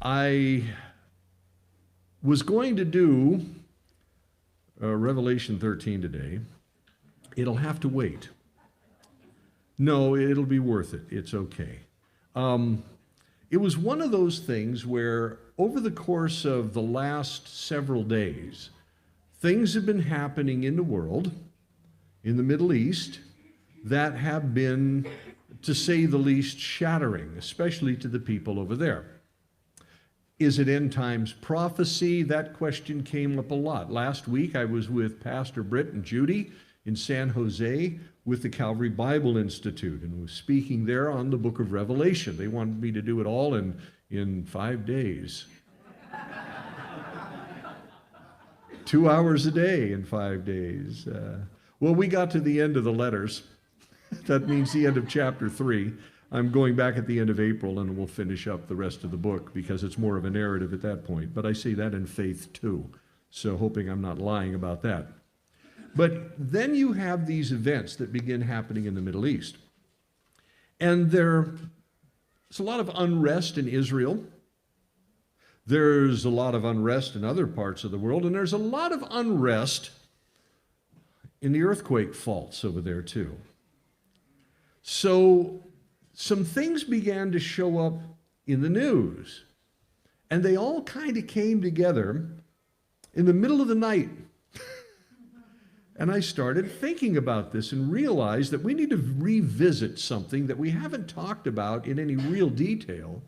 I was going to do Revelation 13 today. It'll have to wait. No, it'll be worth it. It's okay. It was one of those things where over the course of the last several days, things have been happening in the world, in the Middle East, that have been, to say the least, shattering, especially to the people over there. Is it end times prophecy? That question came up a lot. Last week I was with Pastor Britt and Judy in San Jose with the Calvary Bible Institute and was speaking there on the book of Revelation. They wanted me to do it all in 5 days. 2 hours a day in 5 days. Well, we got to the end of the letters. That means the end of chapter 3. I'm going back at the end of April and we'll finish up the rest of the book because it's more of a narrative at that point. But I say that in faith too, so hoping I'm not lying about that. But then you have these events that begin happening in the Middle East. And there's a lot of unrest in Israel. There's a lot of unrest in other parts of the world. And there's a lot of unrest in the earthquake faults over there too. So some things began to show up in the news. And they all kind of came together in the middle of the night. And I started thinking about this and realized that we need to revisit something that we haven't talked about in any real detail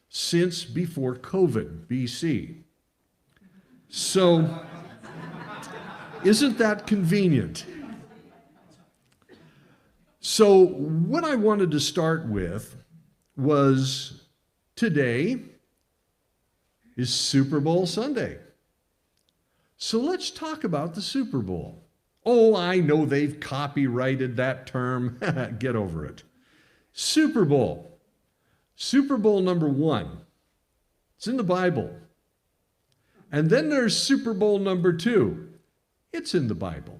since before COVID, BC. So, isn't that convenient? So, what I wanted to start with was today is Super Bowl Sunday. So let's talk about the Super Bowl. Oh, I know they've copyrighted that term. Get over it. Super Bowl. Super Bowl number 1. It's in the Bible. And then there's Super Bowl number 2. It's in the Bible.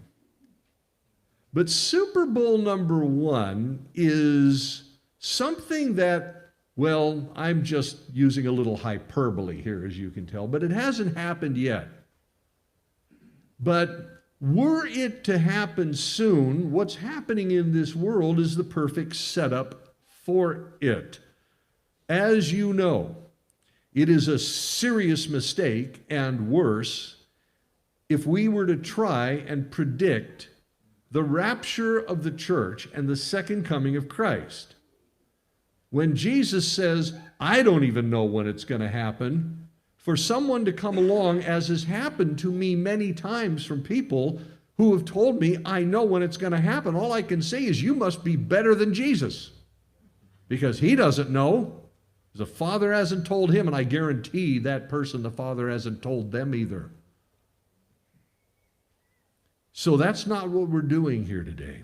But Super Bowl number 1 is something that, well, I'm just using a little hyperbole here, as you can tell, but it hasn't happened yet. But were it to happen soon, what's happening in this world is the perfect setup for it. As you know, it is a serious mistake and worse if we were to try and predict the rapture of the church and the second coming of Christ. When Jesus says, I don't even know when it's going to happen, for someone to come along, as has happened to me many times from people who have told me, I know when it's going to happen. All I can say is, you must be better than Jesus, because he doesn't know. The Father hasn't told him, and I guarantee that person, the Father hasn't told them either. So that's not what we're doing here today.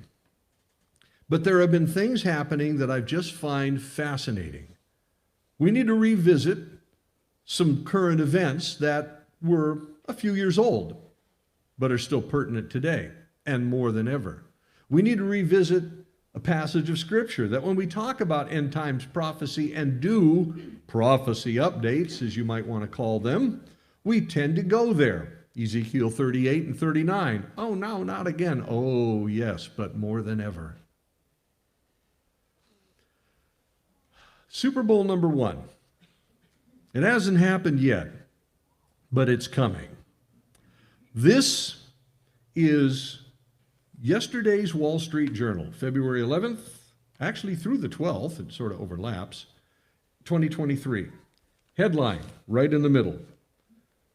But there have been things happening that I just find fascinating. We need to revisit some current events that were a few years old, but are still pertinent today and more than ever. We need to revisit a passage of Scripture that when we talk about end times prophecy and do prophecy updates, as you might want to call them, we tend to go there. Ezekiel 38 and 39. Oh, no, not again. Oh, yes, but more than ever. Super Bowl number 1. It hasn't happened yet, but it's coming. This is yesterday's Wall Street Journal, February 11th, actually through the 12th, it sort of overlaps, 2023. Headline, right in the middle.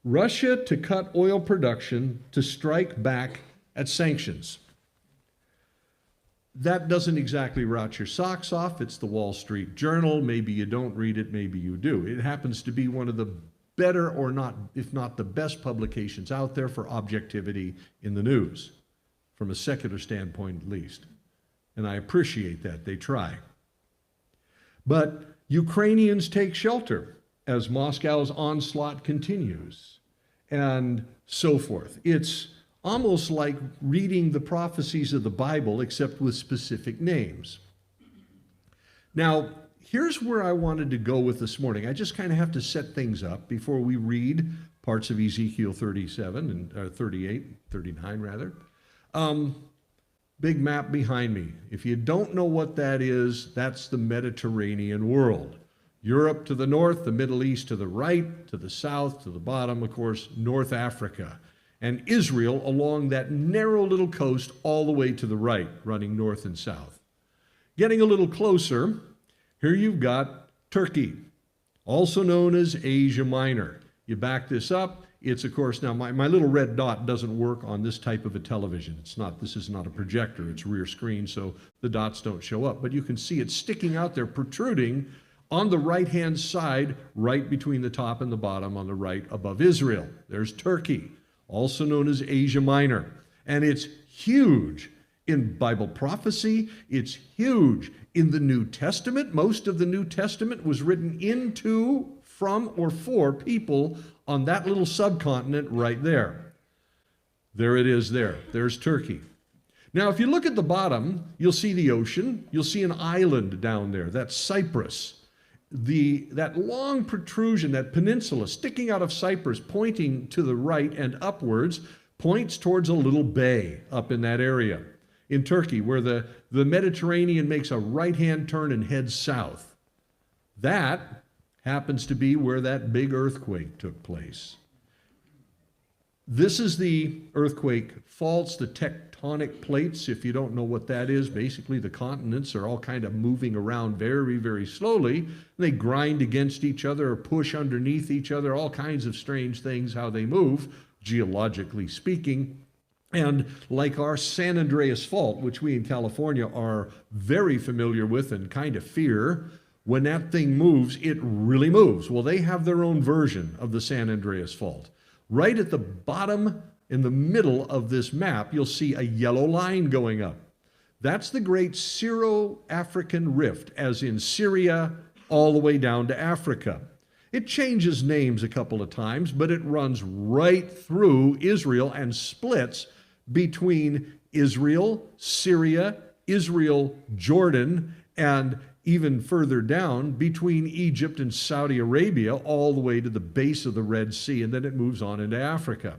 Russia to cut oil production to strike back at sanctions. That doesn't exactly rot your socks off. It's the Wall Street Journal. Maybe you don't read it, maybe you do. It happens to be one of the better, or not, if not the best publications out there for objectivity in the news, from a secular standpoint at least. And I appreciate that. They try. But Ukrainians take shelter as Moscow's onslaught continues, and so forth. It's almost like reading the prophecies of the Bible, except with specific names. Now, here's where I wanted to go with this morning. I just kind of have to set things up before we read parts of Ezekiel 37 and 38, 39 rather. Big map behind me. If you don't know what that is, that's the Mediterranean world. Europe to the north, the Middle East to the right, to the south, to the bottom, of course, North Africa. And Israel along that narrow little coast all the way to the right, running north and south. Getting a little closer, here you've got Turkey, also known as Asia Minor. You back this up, it's of course, now my little red dot doesn't work on this type of a television. This is not a projector, it's rear screen, so the dots don't show up. But you can see it sticking out there, protruding on the right-hand side, right between the top and the bottom on the right above Israel. There's Turkey, also known as Asia Minor. And it's huge in Bible prophecy. It's huge in the New Testament. Most of the New Testament was written into, from, or for people on that little subcontinent right there. There it is there. There's Turkey. Now, if you look at the bottom, you'll see the ocean. You'll see an island down there. That's Cyprus. That long protrusion, that peninsula sticking out of Cyprus, pointing to the right and upwards, points towards a little bay up in that area in Turkey, where the Mediterranean makes a right-hand turn and heads south. That happens to be where that big earthquake took place. This is the earthquake faults, the tectonic plates. If you don't know what that is, basically the continents are all kind of moving around very, very slowly. They grind against each other or push underneath each other, all kinds of strange things how they move, geologically speaking. And like our San Andreas Fault, which we in California are very familiar with and kind of fear, when that thing moves, it really moves. Well, they have their own version of the San Andreas Fault. Right at the bottom, in the middle of this map, you'll see a yellow line going up. That's the great Syro-African Rift, as in Syria, all the way down to Africa. It changes names a couple of times, but it runs right through Israel and splits between Israel, Syria, Israel, Jordan, and even further down between Egypt and Saudi Arabia, all the way to the base of the Red Sea, and then it moves on into Africa.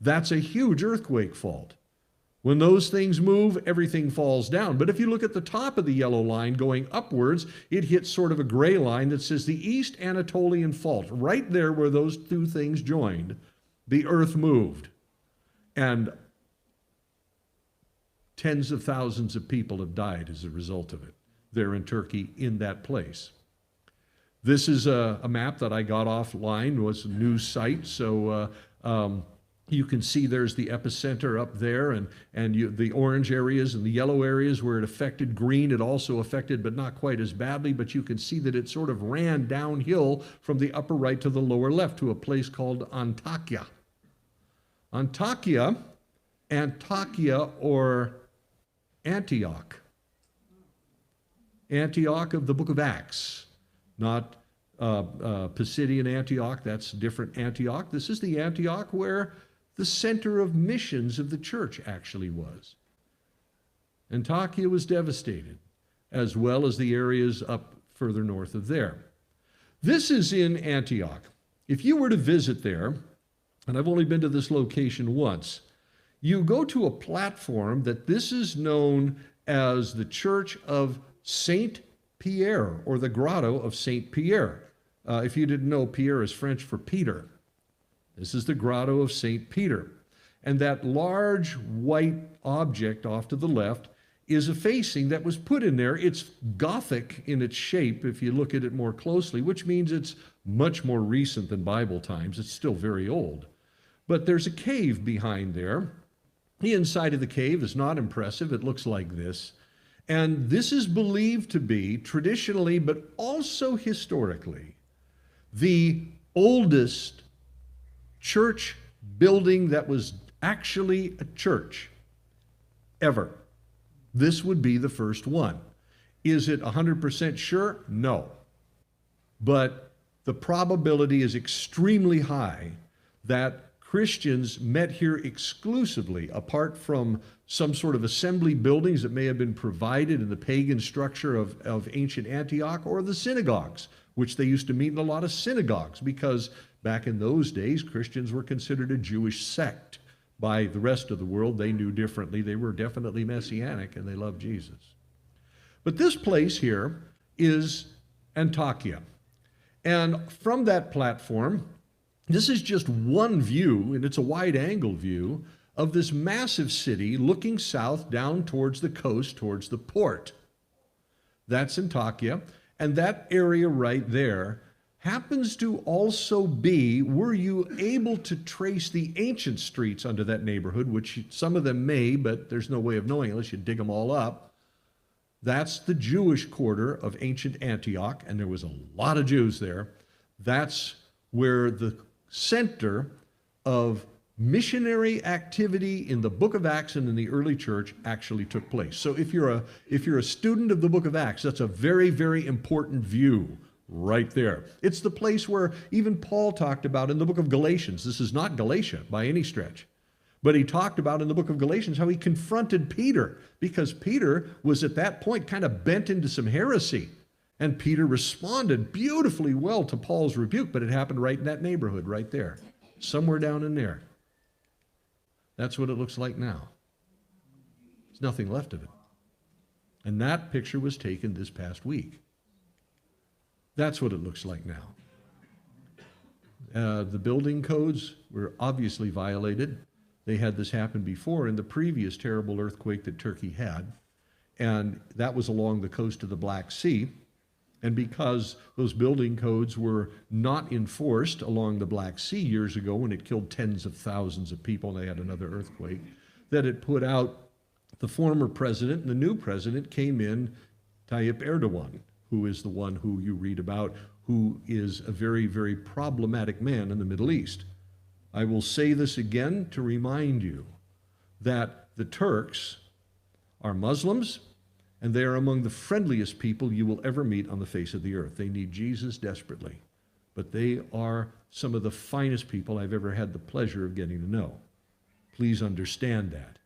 That's a huge earthquake fault. When those things move, everything falls down. But if you look at the top of the yellow line going upwards, it hits sort of a gray line that says the East Anatolian Fault. Right there where those two things joined, the earth moved. And tens of thousands of people have died as a result of it there in Turkey in that place. This is a map that I got offline, was a news site, so you can see there's the epicenter up there, and the orange areas and the yellow areas where it affected. Green it also affected, but not quite as badly, but you can see that it sort of ran downhill from the upper right to the lower left to a place called Antakya. Antakya or Antioch. Antioch of the book of Acts, not Pisidian Antioch, that's different Antioch. This is the Antioch where the center of missions of the church actually was. Antakya was devastated, as well as the areas up further north of there. This is in Antioch. If you were to visit there, and I've only been to this location once, you go to a platform that this is known as the Church of Saint Pierre, or the Grotto of Saint Pierre. If you didn't know, Pierre is French for Peter. This is the Grotto of Saint Peter. And that large white object off to the left is a facing that was put in there. It's Gothic in its shape, if you look at it more closely, which means it's much more recent than Bible times. It's still very old. But there's a cave behind there. The inside of the cave is not impressive. It looks like this. And this is believed to be, traditionally, but also historically, the oldest church building that was actually a church ever. This would be the first one. Is it 100% sure? No. But the probability is extremely high that Christians met here exclusively, apart from some sort of assembly buildings that may have been provided in the pagan structure of ancient Antioch, or the synagogues, which they used to meet in a lot of synagogues, because back in those days, Christians were considered a Jewish sect by the rest of the world. They knew differently. They were definitely messianic, and they loved Jesus. But this place here is Antakya. And from that platform, this is just one view, and it's a wide-angle view, of this massive city looking south down towards the coast, towards the port. That's Antakya, and that area right there happens to also be, were you able to trace the ancient streets under that neighborhood, which some of them may, but there's no way of knowing unless you dig them all up. That's the Jewish quarter of ancient Antioch, and there was a lot of Jews there. That's where the center of missionary activity in the book of Acts and in the early church actually took place. So if you're a student of the book of Acts, that's a very, very important view right there. It's the place where even Paul talked about in the book of Galatians. This is not Galatia by any stretch, but he talked about in the book of Galatians how he confronted Peter, because Peter was at that point kind of bent into some heresy. And Peter responded beautifully well to Paul's rebuke, but it happened right in that neighborhood, right there, somewhere down in there. That's what it looks like now. There's nothing left of it. And that picture was taken this past week. That's what it looks like now. The building codes were obviously violated. They had this happen before in the previous terrible earthquake that Turkey had, and that was along the coast of the Black Sea. And because those building codes were not enforced along the Black Sea years ago when it killed tens of thousands of people and they had another earthquake, that it put out the former president, and the new president came in, Tayyip Erdogan, who is the one who you read about, who is a very, very problematic man in the Middle East. I will say this again to remind you that the Turks are Muslims, and they are among the friendliest people you will ever meet on the face of the earth. They need Jesus desperately, but they are some of the finest people I've ever had the pleasure of getting to know. Please understand that.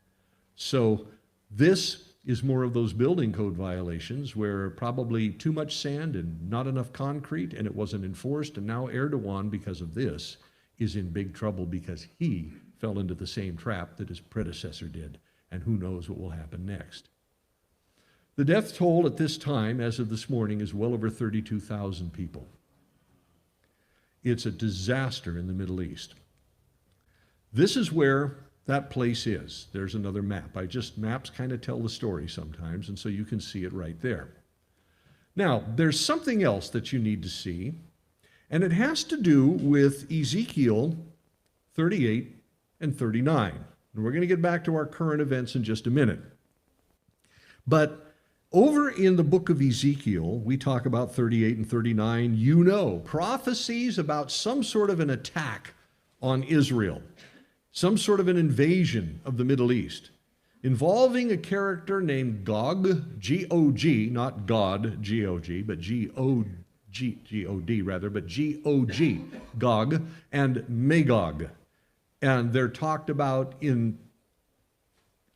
So this is more of those building code violations where probably too much sand and not enough concrete, and it wasn't enforced, and now Erdogan, because of this, is in big trouble because he fell into the same trap that his predecessor did, and who knows what will happen next. The death toll at this time, as of this morning, is well over 32,000 people. It's a disaster in the Middle East. This is where that place is. There's another map. Maps kind of tell the story sometimes, and so you can see it right there. Now, there's something else that you need to see, and it has to do with Ezekiel 38 and 39. And we're going to get back to our current events in just a minute. But over in the book of Ezekiel, we talk about 38 and 39, prophecies about some sort of an attack on Israel, some sort of an invasion of the Middle East, involving a character named Gog, G-O-G, not God, G-O-G, but G-O-G, G-O-D rather, but G-O-G, Gog and Magog. And they're talked about in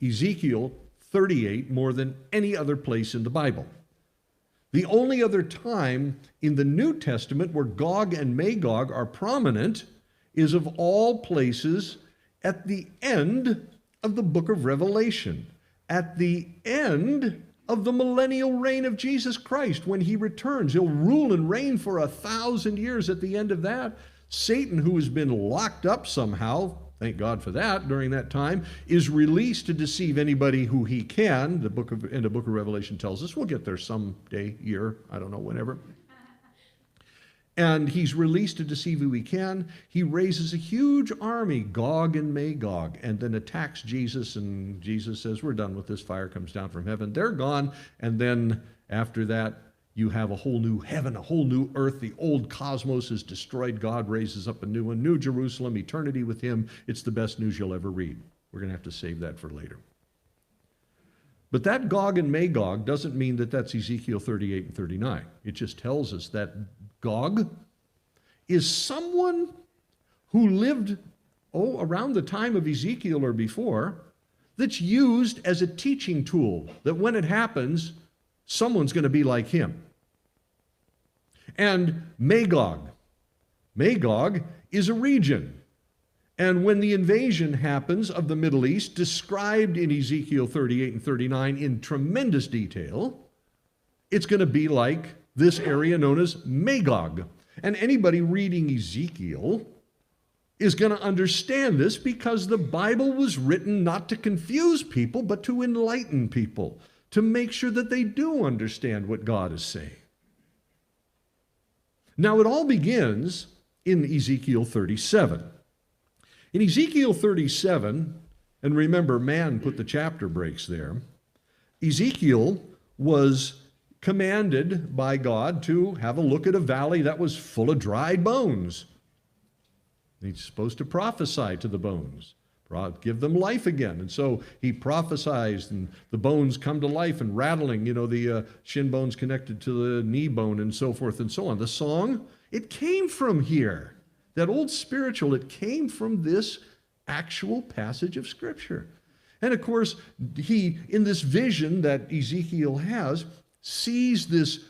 Ezekiel 38 more than any other place in the Bible. The only other time in the New Testament where Gog and Magog are prominent is, of all places, at the end of the book of Revelation, at the end of the millennial reign of Jesus Christ. When he returns, he'll rule and reign for 1,000 years. At the end of that, Satan, who has been locked up somehow, thank God for that, during that time, is released to deceive anybody who he can. The book of Revelation tells us. We'll get there someday, year, I don't know, whenever. And he's released to deceive who he can. He raises a huge army, Gog and Magog, and then attacks Jesus, and Jesus says, we're done with this. Fire comes down from heaven. They're gone, and then after that, you have a whole new heaven, a whole new earth. The old cosmos is destroyed. God raises up a new one, New Jerusalem, eternity with him. It's the best news you'll ever read. We're going to have to save that for later. But that Gog and Magog doesn't mean that that's Ezekiel 38 and 39. It just tells us that Gog is someone who lived around the time of Ezekiel or before, that's used as a teaching tool, that when it happens, someone's going to be like him. And Magog. Magog is a region. And when the invasion happens of the Middle East, described in Ezekiel 38 and 39 in tremendous detail, it's going to be like this area known as Magog. And anybody reading Ezekiel is going to understand this, because the Bible was written not to confuse people, but to enlighten people, to make sure that they do understand what God is saying. Now, it all begins in Ezekiel 37. In Ezekiel 37, and remember, man put the chapter breaks there, Ezekiel was commanded by God to have a look at a valley that was full of dried bones. He's supposed to prophesy to the bones, give them life again. And so he prophesies, and the bones come to life and rattling, the shin bones connected to the knee bone and so forth and so on. The song, it came from here. That old spiritual, it came from this actual passage of Scripture. And of course, he, in this vision that Ezekiel has, sees this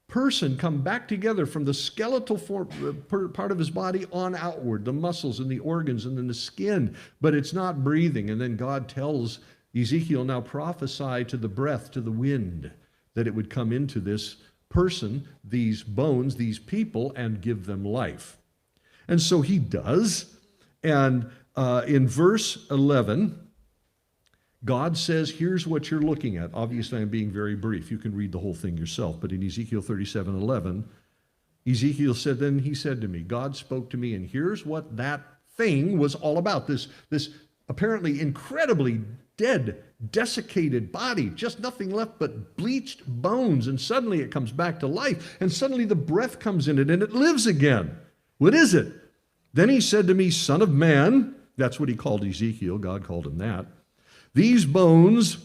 person come back together from the skeletal part of his body on outward, the muscles and the organs and then the skin, but it's not breathing. And then God tells Ezekiel, now prophesy to the breath, to the wind, that it would come into this person, these bones, these people, and give them life. And so he does. And in verse 11, God says, here's what you're looking at. Obviously, I'm being very brief. You can read the whole thing yourself. But in Ezekiel 37:11, Ezekiel said, then he said to me, God spoke to me, and here's what that thing was all about. This apparently incredibly dead, desiccated body, just nothing left but bleached bones. And suddenly it comes back to life. And suddenly the breath comes in it, and it lives again. What is it? Then he said to me, Son of man, that's what he called Ezekiel, God called him that. These bones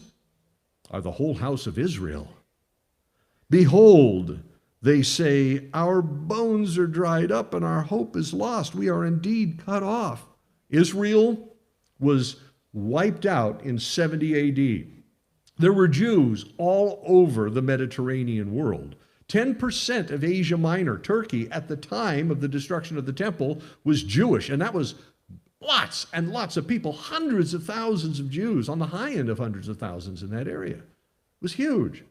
are the whole house of Israel. Behold, they say, our bones are dried up and our hope is lost. We are indeed cut off. Israel was wiped out in 70 AD. There were Jews all over the Mediterranean world. 10% of Asia Minor, Turkey, at the time of the destruction of the temple was Jewish, and that was lots and lots of people, hundreds of thousands of Jews, on the high end of hundreds of thousands in that area. It was huge.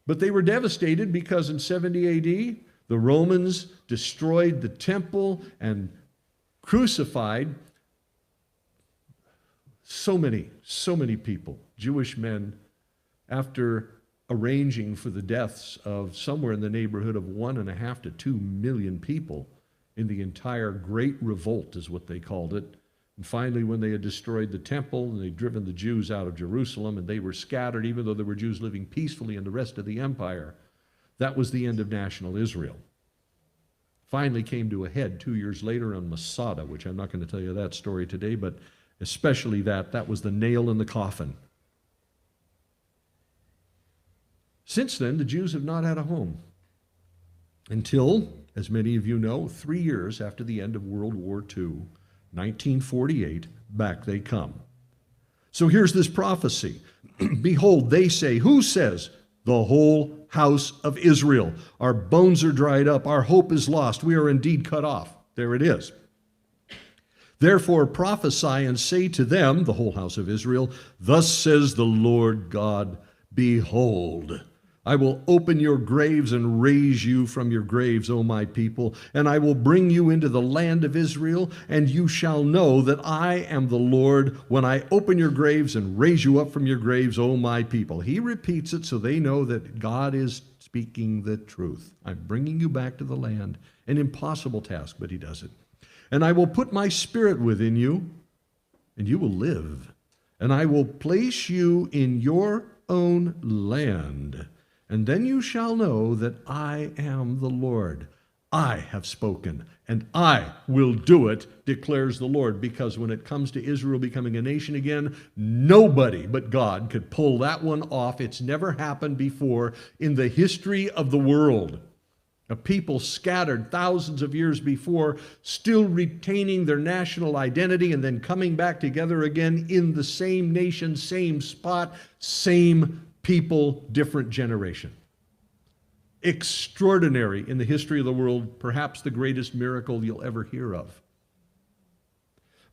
But they were devastated because in 70 AD, the Romans destroyed the temple and crucified so many people, Jewish men, after arranging for the deaths of somewhere in the neighborhood of 1.5 to 2 million people in the entire Great Revolt, is what they called it. And finally, when they had destroyed the temple and they'd driven the Jews out of Jerusalem and they were scattered, even though there were Jews living peacefully in the rest of the empire, that was the end of national Israel. Finally came to a head 2 years later on Masada, which I'm not going to tell you that story today, but especially that was the nail in the coffin. Since then, the Jews have not had a home until, as many of you know, 3 years after the end of World War II, 1948, back they come. So here's this prophecy. Behold, they say, who says? The whole house of Israel. Our bones are dried up. Our hope is lost. We are indeed cut off. There it is. Therefore prophesy and say to them, the whole house of Israel, thus says the Lord God, behold, I will open your graves and raise you from your graves, O my people, and I will bring you into the land of Israel, and you shall know that I am the Lord when I open your graves and raise you up from your graves, O my people. He repeats it so they know that God is speaking the truth. I'm bringing you back to the land. An impossible task, but he does it. And I will put my spirit within you, and you will live. And I will place you in your own land. And then you shall know that I am the Lord. I have spoken, and I will do it, declares the Lord. Because when it comes to Israel becoming a nation again, nobody but God could pull that one off. It's never happened before in the history of the world. A people scattered thousands of years before, still retaining their national identity and then coming back together again in the same nation, same spot, same people, different generation. Extraordinary in the history of the world, perhaps the greatest miracle you'll ever hear of.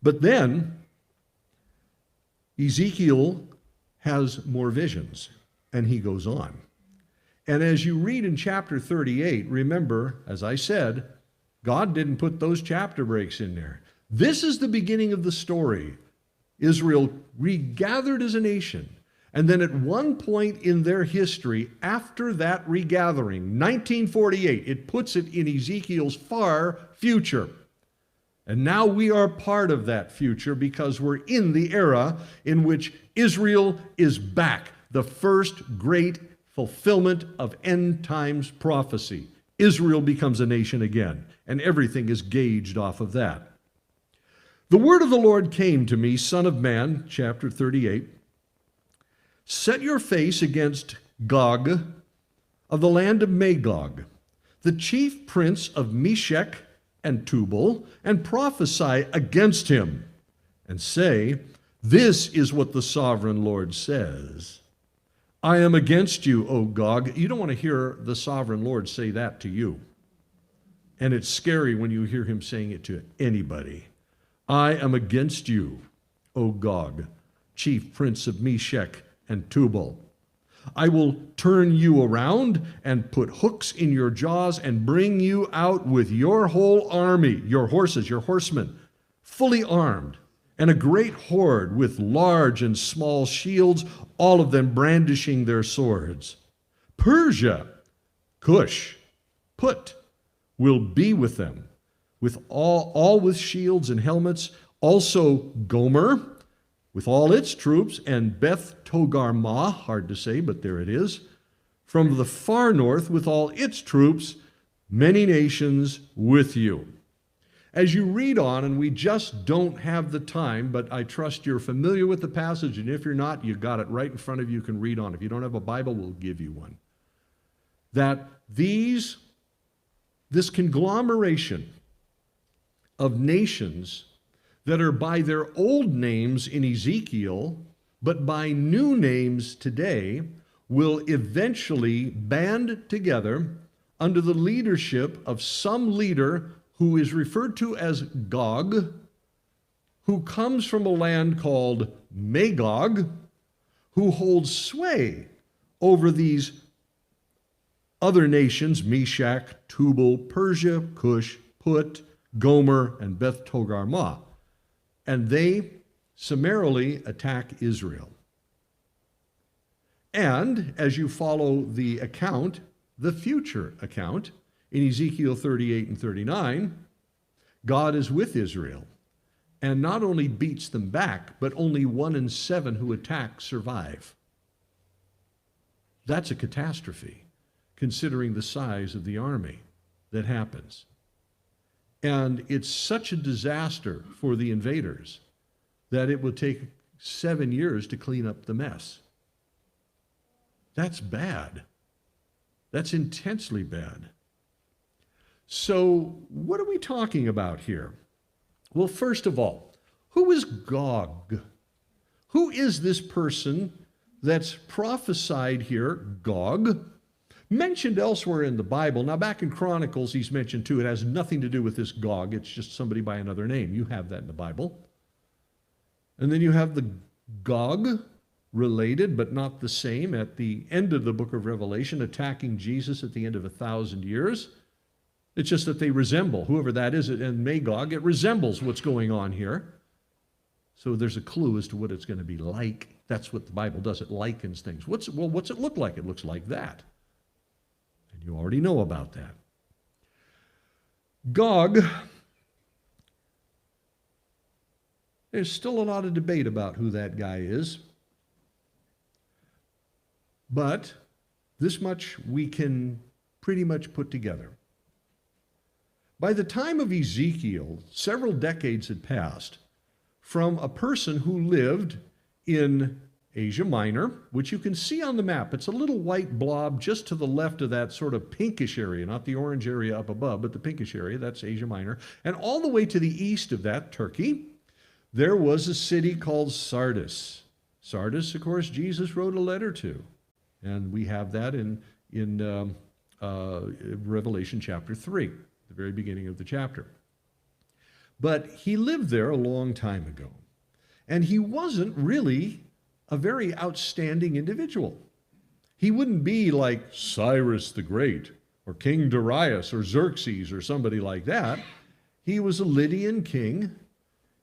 But then, Ezekiel has more visions, and he goes on. And as you read in chapter 38, remember, as I said, God didn't put those chapter breaks in there. This is the beginning of the story. Israel regathered as a nation. And then at one point in their history, after that regathering, 1948, it puts it in Ezekiel's far future. And now we are part of that future because we're in the era in which Israel is back, the first great fulfillment of end times prophecy. Israel becomes a nation again, and everything is gauged off of that. The word of the Lord came to me, Son of man, chapter 38, set your face against Gog of the land of Magog, the chief prince of Meshech and Tubal, and prophesy against him, and say, this is what the sovereign Lord says. I am against you, O Gog. You don't want to hear the sovereign Lord say that to you. And it's scary when you hear him saying it to anybody. I am against you, O Gog, chief prince of Meshech and Tubal. I will turn you around and put hooks in your jaws and bring you out with your whole army, your horses, your horsemen, fully armed, and a great horde with large and small shields, all of them brandishing their swords. Persia, Cush, Put, will be with them, with all with shields and helmets. Also Gomer, with all its troops, and Beth Togarmah, hard to say, but there it is, from the far north with all its troops, many nations with you. As you read on, and we just don't have the time, but I trust you're familiar with the passage, and if you're not, you've got it right in front of you, you can read on. If you don't have a Bible, we'll give you one. That this conglomeration of nations that are by their old names in Ezekiel, but by new names today, will eventually band together under the leadership of some leader who is referred to as Gog, who comes from a land called Magog, who holds sway over these other nations, Meshech, Tubal, Persia, Cush, Put, Gomer, and Beth Togarmah. And they summarily attack Israel. And as you follow the account, the future account, in Ezekiel 38 and 39, God is with Israel and not only beats them back, but only 1 in 7 who attack survive. That's a catastrophe, considering the size of the army that happens. And it's such a disaster for the invaders that it will take 7 years to clean up the mess. That's bad. That's intensely bad. So what are we talking about here? Well, first of all, who is Gog? Who is this person that's prophesied here, Gog? Mentioned elsewhere in the Bible. Now, back in Chronicles, he's mentioned too. It has nothing to do with this Gog. It's just somebody by another name. You have that in the Bible. And then you have the Gog, related but not the same, at the end of the book of Revelation, attacking Jesus at the end of 1,000 years. It's just that they resemble, whoever that is, and Magog, it resembles what's going on here. So there's a clue as to what it's going to be like. That's what the Bible does. It likens things. What's it look like? It looks like that. And you already know about that. Gog, there's still a lot of debate about who that guy is. But this much we can pretty much put together. By the time of Ezekiel, several decades had passed from a person who lived in Asia Minor, which you can see on the map. It's a little white blob just to the left of that sort of pinkish area, not the orange area up above, but the pinkish area. That's Asia Minor. And all the way to the east of that, Turkey, there was a city called Sardis. Sardis, of course, Jesus wrote a letter to. And we have that in Revelation chapter 3, the very beginning of the chapter. But he lived there a long time ago. And he wasn't really a very outstanding individual. He wouldn't be like Cyrus the Great or King Darius or Xerxes or somebody like that. He was a Lydian king,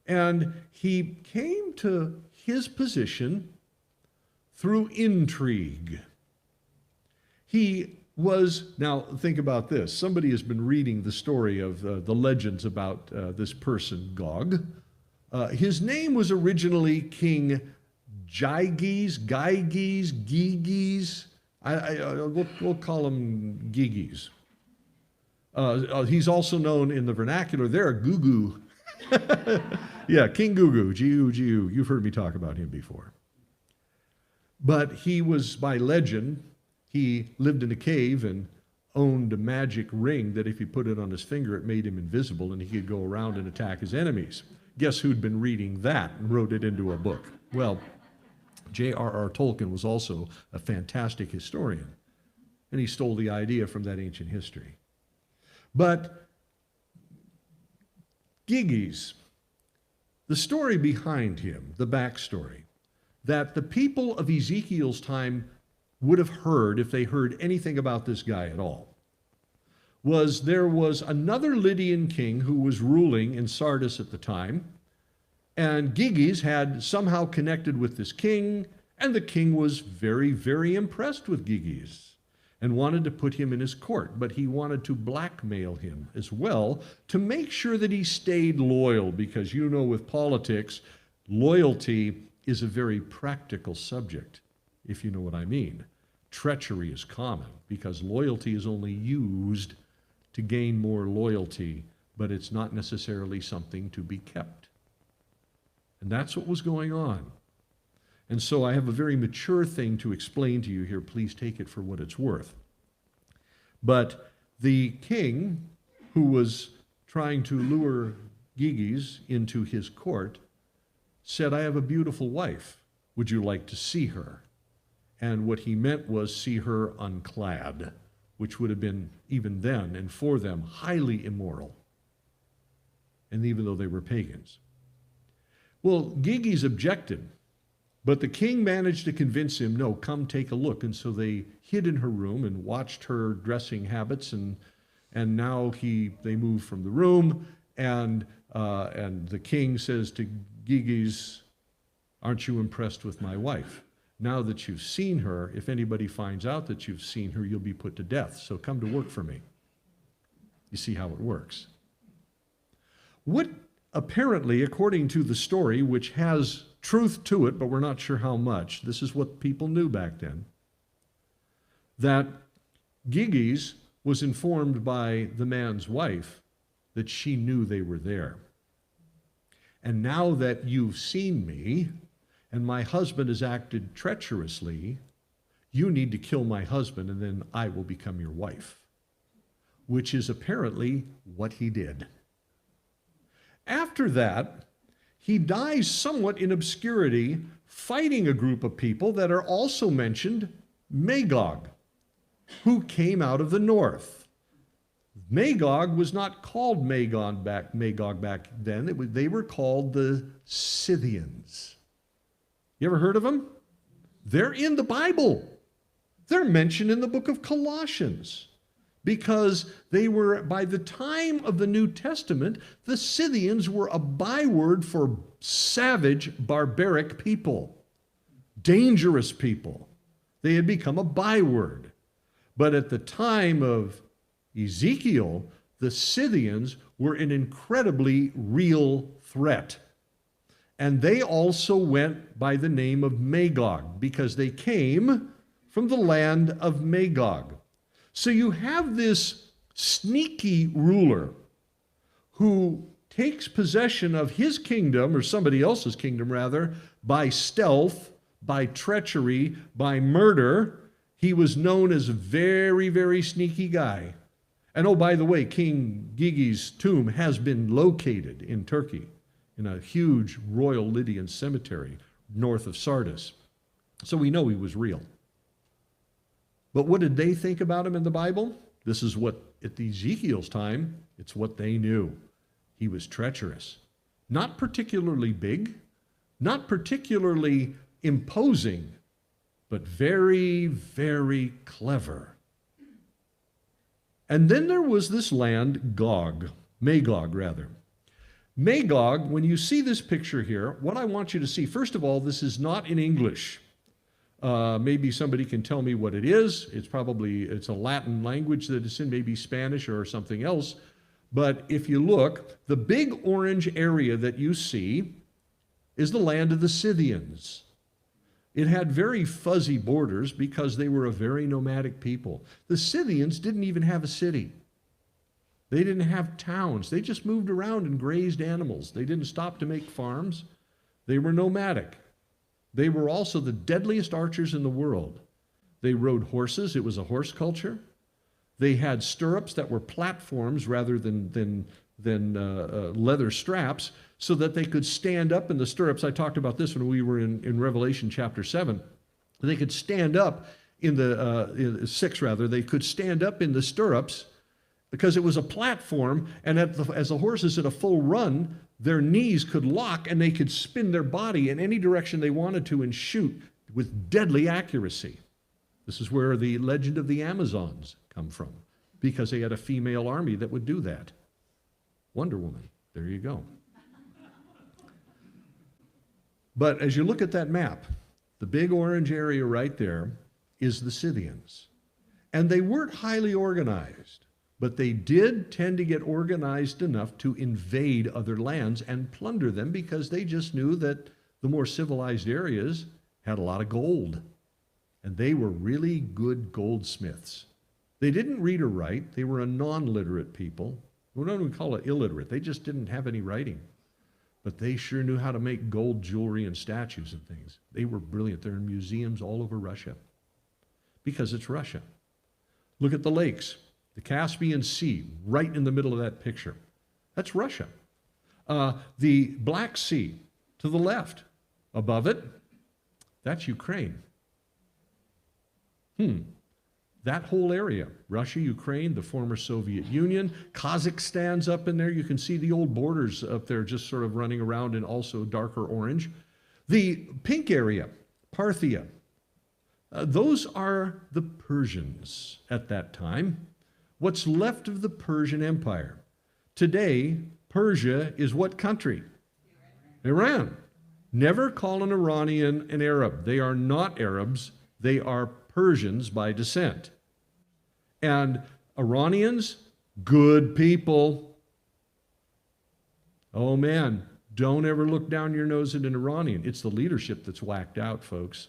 and he came to his position through intrigue. He was, now think about this. Somebody has been reading the story of the legends about this person, Gog. His name was originally King Gyges, Giges. We'll call him Giges. He's also known in the vernacular there, Gugu. Yeah, King Gugu, G-U-G-U. You've heard me talk about him before. But he was, by legend, he lived in a cave and owned a magic ring that if he put it on his finger, it made him invisible and he could go around and attack his enemies. Guess who'd been reading that and wrote it into a book? Well, J.R.R. Tolkien was also a fantastic historian, and he stole the idea from that ancient history. But Giges, the story behind him, the backstory, that the people of Ezekiel's time would have heard if they heard anything about this guy at all, was there was another Lydian king who was ruling in Sardis at the time, and Giges had somehow connected with this king, and the king was very, very impressed with Giges and wanted to put him in his court, but he wanted to blackmail him as well to make sure that he stayed loyal, because you know with politics, loyalty is a very practical subject, if you know what I mean. Treachery is common because loyalty is only used to gain more loyalty, but it's not necessarily something to be kept. And that's what was going on. And so I have a very mature thing to explain to you here. Please take it for what it's worth. But the king, who was trying to lure Giges into his court, said, "I have a beautiful wife. Would you like to see her?" And what he meant was see her unclad, which would have been, even then and for them, highly immoral, and even though they were pagans. Well, Giges objected, but the king managed to convince him, no, come take a look. And so they hid in her room and watched her dressing habits, and now they move from the room, and the king says to Giges, "Aren't you impressed with my wife? Now that you've seen her, if anybody finds out that you've seen her, you'll be put to death. So come to work for me." You see how it works. What apparently, according to the story, which has truth to it, but we're not sure how much, this is what people knew back then, that Giges was informed by the man's wife that she knew they were there. "And now that you've seen me, and my husband has acted treacherously, you need to kill my husband, and then I will become your wife," which is apparently what he did. After that, he dies somewhat in obscurity, fighting a group of people that are also mentioned, Magog, who came out of the north. Magog was not called Magog back then. They were called the Scythians. You ever heard of them? They're in the Bible. They're mentioned in the book of Colossians because they were, by the time of the New Testament, the Scythians were a byword for savage, barbaric people, dangerous people. They had become a byword. But at the time of Ezekiel, the Scythians were an incredibly real threat. And they also went by the name of Magog because they came from the land of Magog. So you have this sneaky ruler who takes possession of his kingdom, or somebody else's kingdom rather, by stealth, by treachery, by murder. He was known as a very, very sneaky guy. And oh, by the way, King Gigi's tomb has been located in Turkey in a huge royal Lydian cemetery north of Sardis. So we know he was real. But what did they think about him in the Bible? This is what, at Ezekiel's time, it's what they knew. He was treacherous. Not particularly big, not particularly imposing, but very, very clever. And then there was this land, Magog rather. Magog, when you see this picture here, what I want you to see, first of all, this is not in English. Maybe somebody can tell me what it is. It's a Latin language that it's in, maybe Spanish or something else. But if you look, the big orange area that you see is the land of the Scythians. It had very fuzzy borders because they were a very nomadic people. The Scythians didn't even have a city. They didn't have towns. They just moved around and grazed animals. They didn't stop to make farms. They were nomadic. They were also the deadliest archers in the world. They rode horses. It was a horse culture. They had stirrups that were platforms rather than leather straps so that they could stand up in the stirrups. I talked about this when we were in Revelation chapter 7. They could stand up in 6 rather. They could stand up in the stirrups because it was a platform, and as the horses at a full run, their knees could lock and they could spin their body in any direction they wanted to and shoot with deadly accuracy. This is where the legend of the Amazons come from, because they had a female army that would do that. Wonder Woman, there you go. But as you look at that map, the big orange area right there is the Scythians. And they weren't highly organized, but they did tend to get organized enough to invade other lands and plunder them because they just knew that the more civilized areas had a lot of gold. And they were really good goldsmiths. They didn't read or write. They were a non-literate people. We don't even call it illiterate. They just didn't have any writing. But they sure knew how to make gold jewelry and statues and things. They were brilliant. They're in museums all over Russia because it's Russia. Look at the lakes. The Caspian Sea, right in the middle of that picture. That's Russia. The Black Sea, to the left. Above it, that's Ukraine. That whole area, Russia, Ukraine, the former Soviet Union, Kazakhstan's up in there. You can see the old borders up there just sort of running around in also darker orange. The pink area, Parthia, those are the Persians at that time. What's left of the Persian Empire. Today, Persia is what country? Iran. Never call an Iranian an Arab. They are not Arabs. They are Persians by descent. And Iranians, good people. Oh man, don't ever look down your nose at an Iranian. It's the leadership that's whacked out, folks.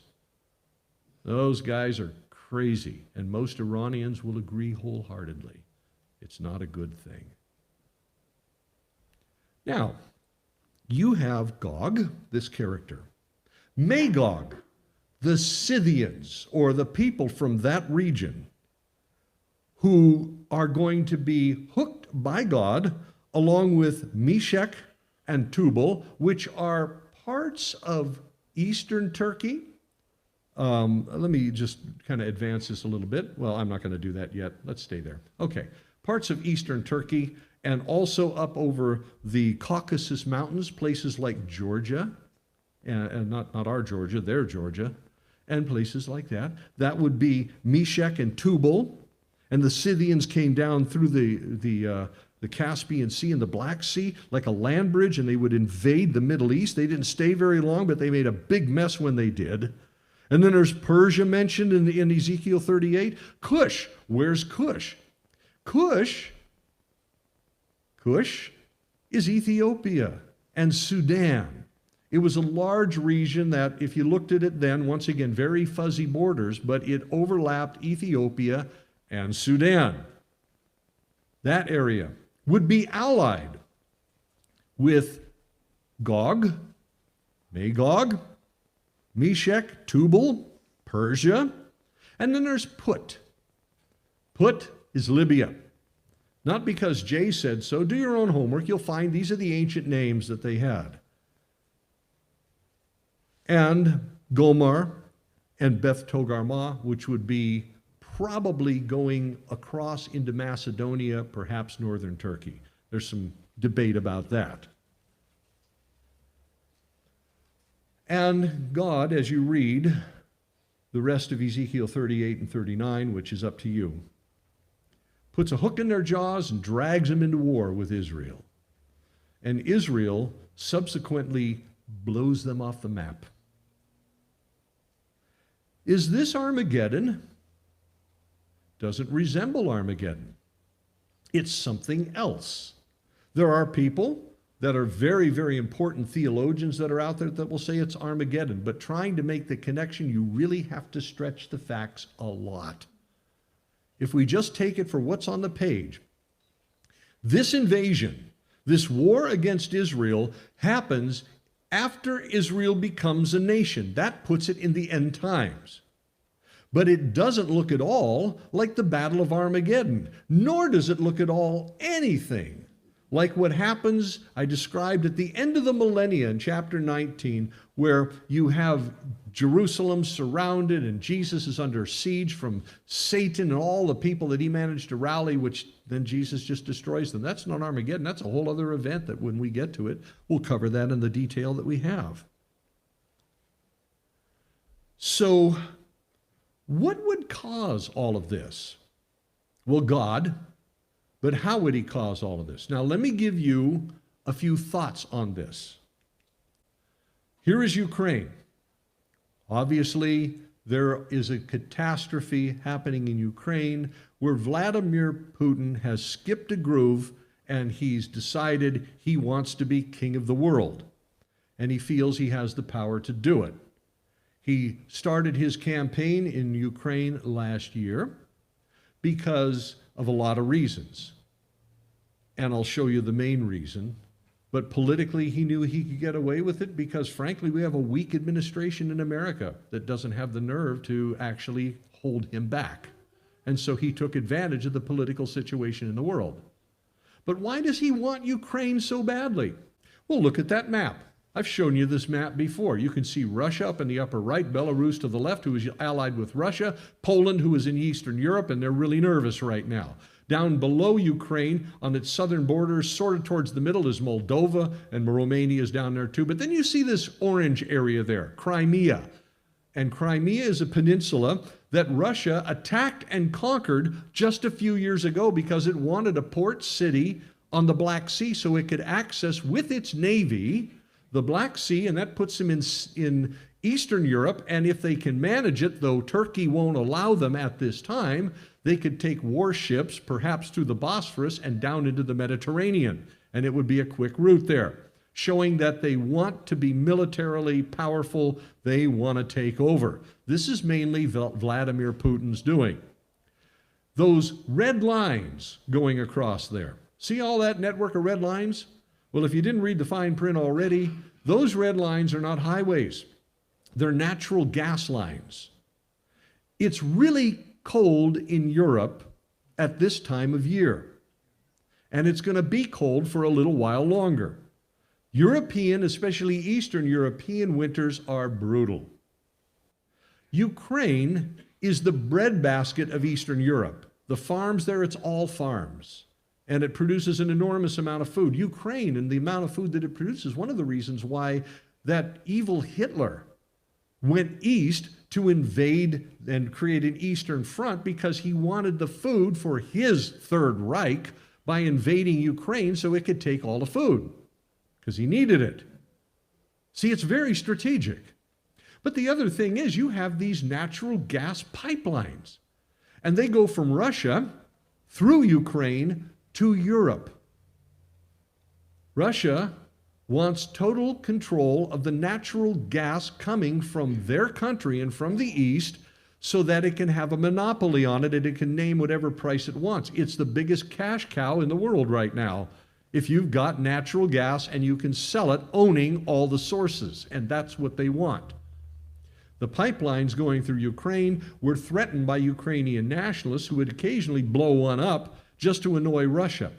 Those guys are crazy, and most Iranians will agree wholeheartedly. It's not a good thing. Now, you have Gog, this character. Magog, the Scythians, or the people from that region, who are going to be hooked by God, along with Meshech and Tubal, which are parts of eastern Turkey. Let me just kind of advance this a little bit. Well, I'm not going to do that yet. Let's stay there. Okay. Parts of eastern Turkey, and also up over the Caucasus Mountains, places like Georgia, and not our Georgia, their Georgia, and places like that. That would be Meshech and Tubal. And the Scythians came down through the Caspian Sea and the Black Sea like a land bridge, and they would invade the Middle East. They didn't stay very long, but they made a big mess when they did. And then there's Persia mentioned in Ezekiel 38. Cush. Where's Cush? Cush is Ethiopia and Sudan. It was a large region that, if you looked at it then, once again, very fuzzy borders, but it overlapped Ethiopia and Sudan. That area would be allied with Gog, Magog, Meshech, Tubal, Persia, and then there's Put. Put is Libya. Not because Jay said so. Do your own homework. You'll find these are the ancient names that they had. And Gomar and Beth Togarmah, which would be probably going across into Macedonia, perhaps northern Turkey. There's some debate about that. And God, as you read the rest of Ezekiel 38 and 39, which is up to you, puts a hook in their jaws and drags them into war with Israel. And Israel subsequently blows them off the map. Is this Armageddon? Doesn't resemble Armageddon. It's something else. There are people that are very, very important theologians that are out there that will say it's Armageddon, but trying to make the connection, you really have to stretch the facts a lot. If we just take it for what's on the page, this invasion, this war against Israel happens after Israel becomes a nation. That puts it in the end times. But it doesn't look at all like the Battle of Armageddon, nor does it look at all anything like what happens, I described at the end of the millennia in chapter 19, where you have Jerusalem surrounded and Jesus is under siege from Satan and all the people that he managed to rally, which then Jesus just destroys them. That's not Armageddon. That's a whole other event that when we get to it, we'll cover that in the detail that we have. So, what would cause all of this? Well, God. But how would he cause all of this? Now, let me give you a few thoughts on this. Here is Ukraine. Obviously, there is a catastrophe happening in Ukraine where Vladimir Putin has skipped a groove and he's decided he wants to be king of the world. And he feels he has the power to do it. He started his campaign in Ukraine last year because of a lot of reasons. And I'll show you the main reason. But politically, he knew he could get away with it because, frankly, we have a weak administration in America that doesn't have the nerve to actually hold him back. And so he took advantage of the political situation in the world. But why does he want Ukraine so badly? Well, look at that map. I've shown you this map before. You can see Russia up in the upper right, Belarus to the left, who is allied with Russia, Poland, who is in Eastern Europe, and they're really nervous right now. Down below Ukraine, on its southern borders, sort of towards the middle, is Moldova, and Romania is down there too. But then you see this orange area there, Crimea. And Crimea is a peninsula that Russia attacked and conquered just a few years ago because it wanted a port city on the Black Sea so it could access with its navy the Black Sea, and that puts them in Eastern Europe. And if they can manage it, though Turkey won't allow them at this time, they could take warships, perhaps through the Bosphorus and down into the Mediterranean. And it would be a quick route there, showing that they want to be militarily powerful. They want to take over. This is mainly Vladimir Putin's doing. Those red lines going across there. See all that network of red lines? Well, if you didn't read the fine print already, those red lines are not highways. They're natural gas lines. It's really cold in Europe at this time of year. And it's going to be cold for a little while longer. European, especially Eastern European winters are brutal. Ukraine is the breadbasket of Eastern Europe. The farms there, it's all farms. And it produces an enormous amount of food. Ukraine and the amount of food that it produces, one of the reasons why that evil Hitler went east to invade and create an Eastern Front, because he wanted the food for his Third Reich by invading Ukraine so it could take all the food, because he needed it. See, it's very strategic. But the other thing is you have these natural gas pipelines, and they go from Russia through Ukraine to Europe. Russia wants total control of the natural gas coming from their country and from the east so that it can have a monopoly on it and it can name whatever price it wants. It's the biggest cash cow in the world right now if you've got natural gas and you can sell it owning all the sources, and that's what they want. The pipelines going through Ukraine were threatened by Ukrainian nationalists who would occasionally blow one up just to annoy Russia.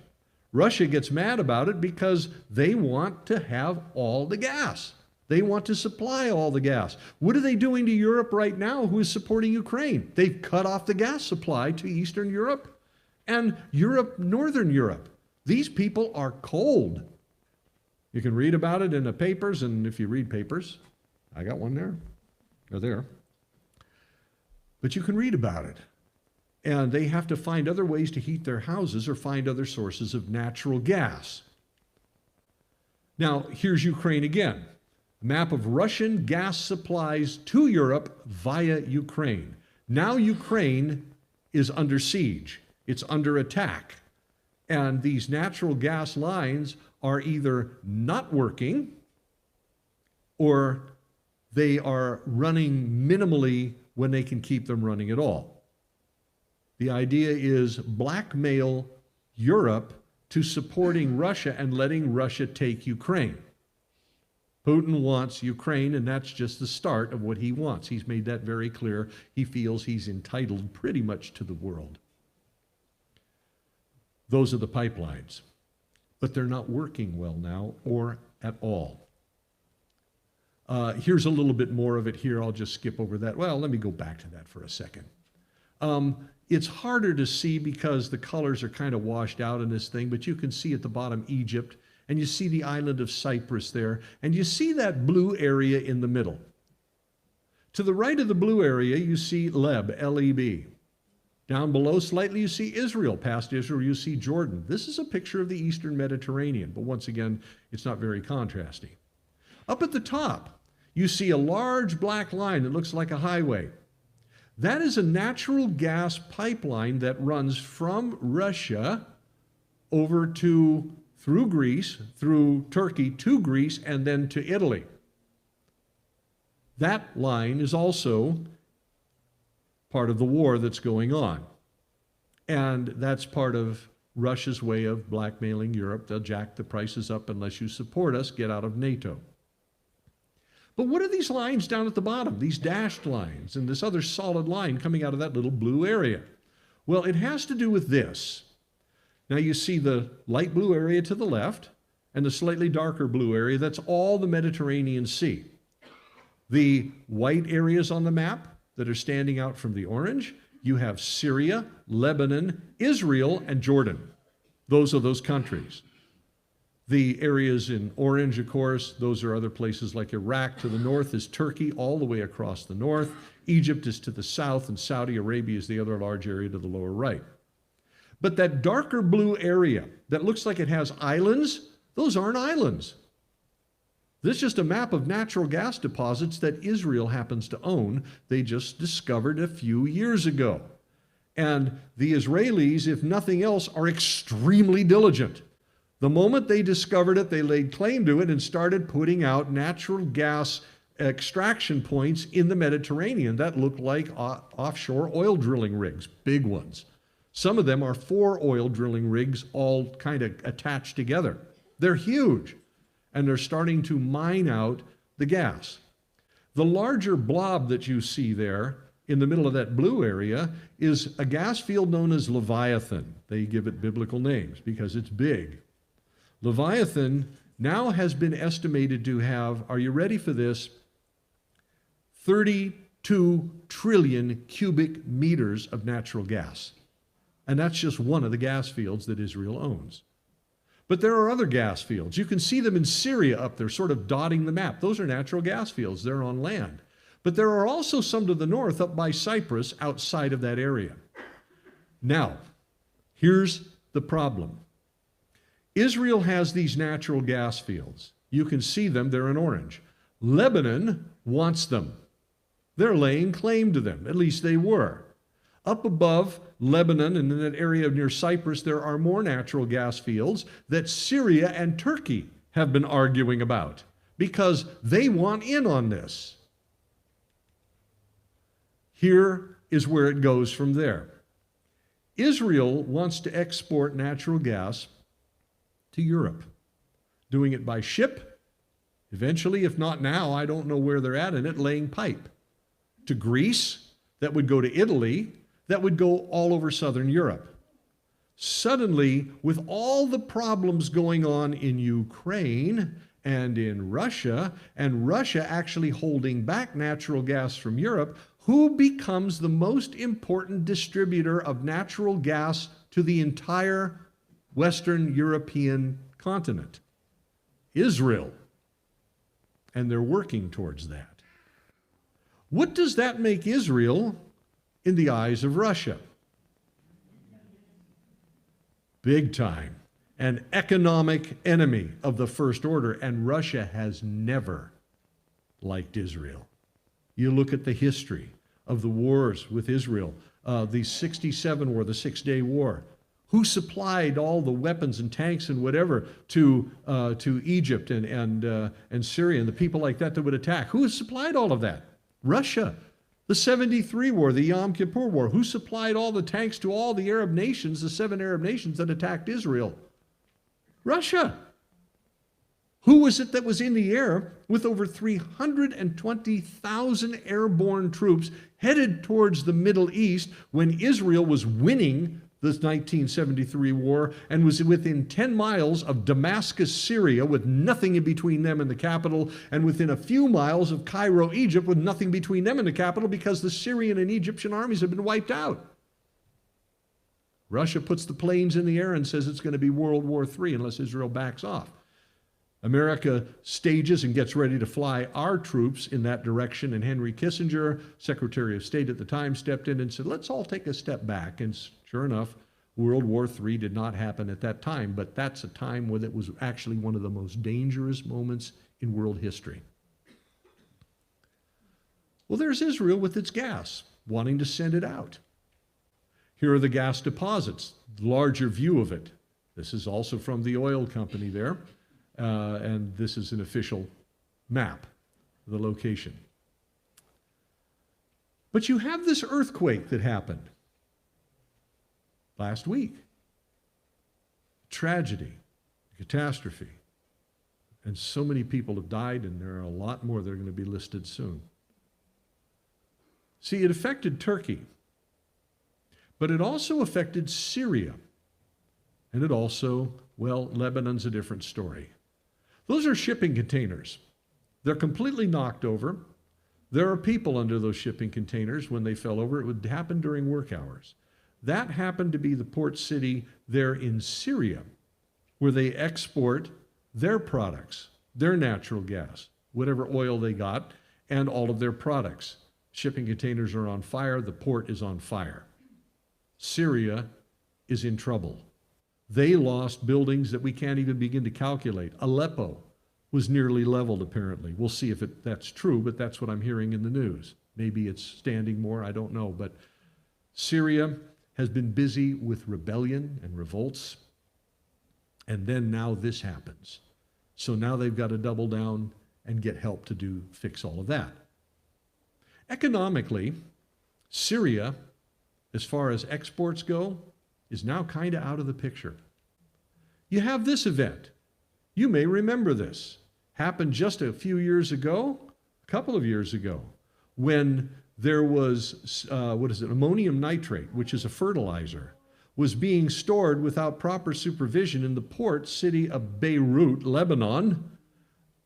Russia gets mad about it because they want to have all the gas. They want to supply all the gas. What are they doing to Europe right now who is supporting Ukraine? They've cut off the gas supply to Eastern Europe and Europe, Northern Europe. These people are cold. You can read about it in the papers, and if you read papers, I got one there, or there. But you can read about it. And they have to find other ways to heat their houses or find other sources of natural gas. Now, here's Ukraine again. A map of Russian gas supplies to Europe via Ukraine. Now Ukraine is under siege. It's under attack. And these natural gas lines are either not working or they are running minimally when they can keep them running at all. The idea is blackmail Europe to supporting Russia and letting Russia take Ukraine. Putin wants Ukraine, and that's just the start of what he wants. He's made that very clear. He feels he's entitled pretty much to the world. Those are the pipelines. But they're not working well now or at all. Here's a little bit more of it here. I'll just skip over that. Well, let me go back to that for a second. It's harder to see because the colors are kind of washed out in this thing, but you can see at the bottom Egypt, and you see the island of Cyprus there, and you see that blue area in the middle. To the right of the blue area, you see Leb, L-E-B. Down below slightly, you see Israel. Past Israel, you see Jordan. This is a picture of the Eastern Mediterranean, but once again, it's not very contrasting. Up at the top, you see a large black line that looks like a highway. That is a natural gas pipeline that runs from Russia over to, through Greece, through Turkey to Greece, and then to Italy. That line is also part of the war that's going on. And that's part of Russia's way of blackmailing Europe. They'll jack the prices up unless you support us, get out of NATO. But what are these lines down at the bottom, these dashed lines, and this other solid line coming out of that little blue area? Well, it has to do with this. Now you see the light blue area to the left and the slightly darker blue area. That's all the Mediterranean Sea. The white areas on the map that are standing out from the orange, you have Syria, Lebanon, Israel, and Jordan. Those are those countries. The areas in orange, of course, those are other places like Iraq. To the north is Turkey, all the way across the north. Egypt is to the south, and Saudi Arabia is the other large area to the lower right. But that darker blue area that looks like it has islands, those aren't islands. This is just a map of natural gas deposits that Israel happens to own. They just discovered a few years ago. And the Israelis, if nothing else, are extremely diligent. The moment they discovered it, they laid claim to it and started putting out natural gas extraction points in the Mediterranean that look like offshore oil drilling rigs, big ones. Some of them are 4 oil drilling rigs all kind of attached together. They're huge, and they're starting to mine out the gas. The larger blob that you see there in the middle of that blue area is a gas field known as Leviathan. They give it biblical names because it's big. Leviathan now has been estimated to have, are you ready for this, 32 trillion cubic meters of natural gas. And that's just one of the gas fields that Israel owns. But there are other gas fields. You can see them in Syria up there, sort of dotting the map. Those are natural gas fields. They're on land. But there are also some to the north up by Cyprus outside of that area. Now, here's the problem. Israel has these natural gas fields. You can see them, they're in orange. Lebanon wants them. They're laying claim to them, at least they were. Up above Lebanon and in that area near Cyprus, there are more natural gas fields that Syria and Turkey have been arguing about because they want in on this. Here is where it goes from there. Israel wants to export natural gas to Europe, doing it by ship. Eventually, if not now, I don't know where they're at in it, laying pipe. to Greece, that would go to Italy, that would go all over southern Europe. Suddenly, with all the problems going on in Ukraine and in Russia, and Russia actually holding back natural gas from Europe, who becomes the most important distributor of natural gas to the entire Western European continent? Israel. And they're working towards that. What does that make Israel in the eyes of Russia? Big time. An economic enemy of the first order, and Russia has never liked Israel. You look at the history of the wars with Israel, the 67 war, the Six-Day War. Who supplied all the weapons and tanks and whatever to Egypt and Syria and the people like that would attack? Who supplied all of that? Russia. The 73 war, the Yom Kippur War. Who supplied all the tanks to all the Arab nations, the 7 Arab nations that attacked Israel? Russia. Who was it that was in the air with over 320,000 airborne troops headed towards the Middle East when Israel was winning this 1973 war and was within 10 miles of Damascus, Syria, with nothing in between them and the capital, and within a few miles of Cairo, Egypt, with nothing between them and the capital because the Syrian and Egyptian armies have been wiped out? Russia puts the planes in the air and says it's going to be World War III unless Israel backs off. America stages and gets ready to fly our troops in that direction, and Henry Kissinger, Secretary of State at the time, stepped in and said, let's all take a step back. And sure enough, World War III did not happen at that time, but that's a time when it was actually one of the most dangerous moments in world history. Well, there's Israel with its gas, wanting to send it out. Here are the gas deposits, larger view of it. This is also from the oil company there. And this is an official map of the location. But you have this earthquake that happened last week. Tragedy, catastrophe. And so many people have died, and there are a lot more that are going to be listed soon. See, it affected Turkey, but it also affected Syria. And it also, well, Lebanon's a different story. Those are shipping containers. They're completely knocked over. There are people under those shipping containers when they fell over. It would happen during work hours. That happened to be the port city there in Syria, where they export their products, their natural gas, whatever oil they got, and all of their products. Shipping containers are on fire. The port is on fire. Syria is in trouble. They lost buildings that we can't even begin to calculate. Aleppo was nearly leveled, apparently. We'll see if that's true, but that's what I'm hearing in the news. Maybe it's standing more, I don't know. But Syria has been busy with rebellion and revolts, and then now this happens. So now they've got to double down and get help to fix all of that. Economically, Syria, as far as exports go, is now kind of out of the picture. You have this event. You may remember this. Happened just a few years ago, a couple of years ago, when there was, ammonium nitrate, which is a fertilizer, was being stored without proper supervision in the port city of Beirut, Lebanon,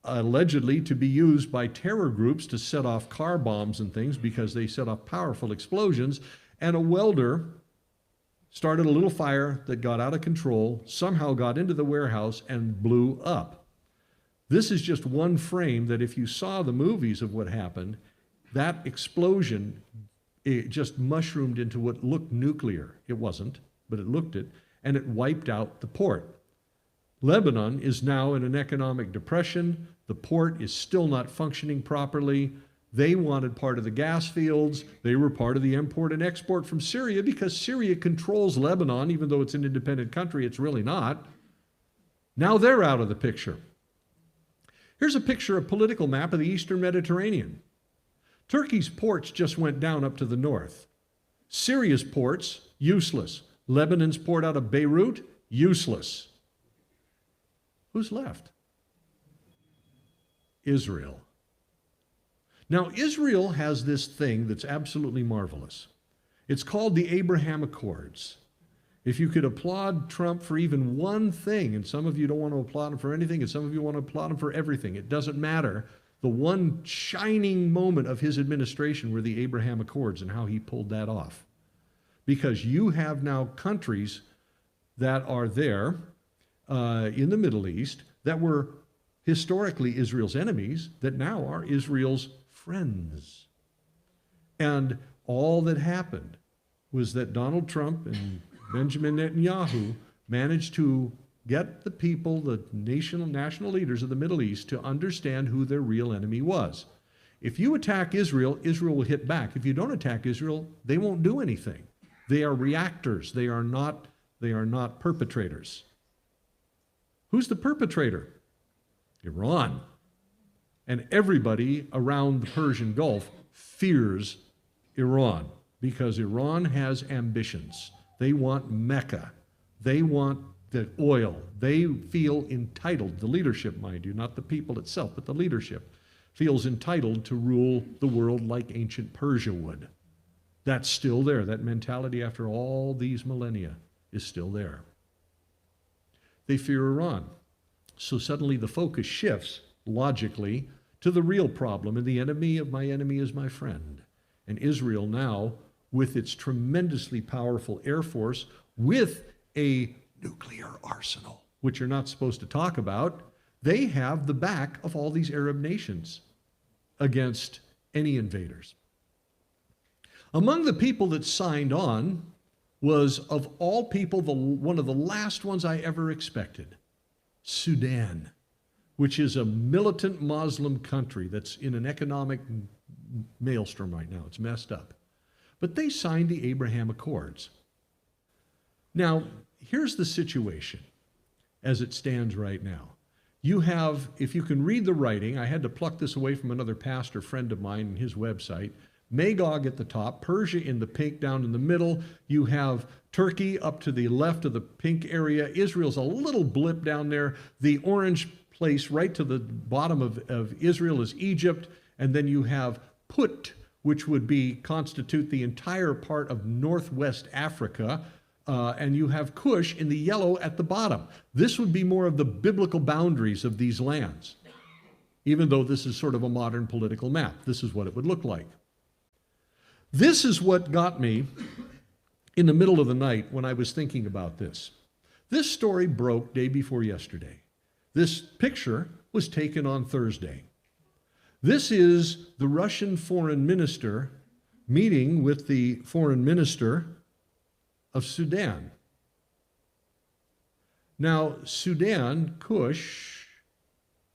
allegedly to be used by terror groups to set off car bombs and things because they set off powerful explosions, and a welder started a little fire that got out of control, somehow got into the warehouse and blew up. This is just one frame that if you saw the movies of what happened, that explosion, it just mushroomed into what looked nuclear. It wasn't, but it looked it, and it wiped out the port. Lebanon is now in an economic depression. The port is still not functioning properly. They wanted part of the gas fields. They were part of the import and export from Syria because Syria controls Lebanon, even though it's an independent country, it's really not. Now they're out of the picture. Here's a picture, a political map of the Eastern Mediterranean. Turkey's ports just went down up to the north. Syria's ports, useless. Lebanon's port out of Beirut, useless. Who's left? Israel. Now, Israel has this thing that's absolutely marvelous. It's called the Abraham Accords. If you could applaud Trump for even one thing, and some of you don't want to applaud him for anything, and some of you want to applaud him for everything, it doesn't matter. The one shining moment of his administration were the Abraham Accords and how he pulled that off. Because you have now countries that are there in the Middle East that were historically Israel's enemies that now are Israel's friends. And all that happened was that Donald Trump and Benjamin Netanyahu managed to get the people, the national leaders of the Middle East, to understand who their real enemy was. If you attack Israel, Israel will hit back. If you don't attack Israel, they won't do anything. They are reactors. They are not perpetrators. Who's the perpetrator? Iran. And everybody around the Persian Gulf fears Iran because Iran has ambitions. They want Mecca. They want the oil. They feel entitled, the leadership, mind you, not the people itself, but the leadership feels entitled to rule the world like ancient Persia would. That's still there. That mentality after all these millennia is still there. They fear Iran. So suddenly the focus shifts logically to the real problem, and the enemy of my enemy is my friend. And Israel now, with its tremendously powerful air force, with a nuclear arsenal, which you're not supposed to talk about, they have the back of all these Arab nations against any invaders. Among the people that signed on was, of all people, one of the last ones I ever expected, Sudan, which is a militant Muslim country that's in an economic maelstrom right now. It's messed up. But they signed the Abraham Accords. Now, here's the situation as it stands right now. You have, if you can read the writing, I had to pluck this away from another pastor friend of mine and his website, Magog at the top, Persia in the pink down in the middle. You have Turkey up to the left of the pink area. Israel's a little blip down there. The orange place right to the bottom of Israel is Egypt. And then you have Put, which would constitute the entire part of northwest Africa. And you have Cush in the yellow at the bottom. This would be more of the biblical boundaries of these lands, even though this is sort of a modern political map. This is what it would look like. This is what got me in the middle of the night when I was thinking about this. This story broke day before yesterday. This picture was taken on Thursday. This is the Russian foreign minister meeting with the foreign minister of Sudan. Now, Sudan, Cush,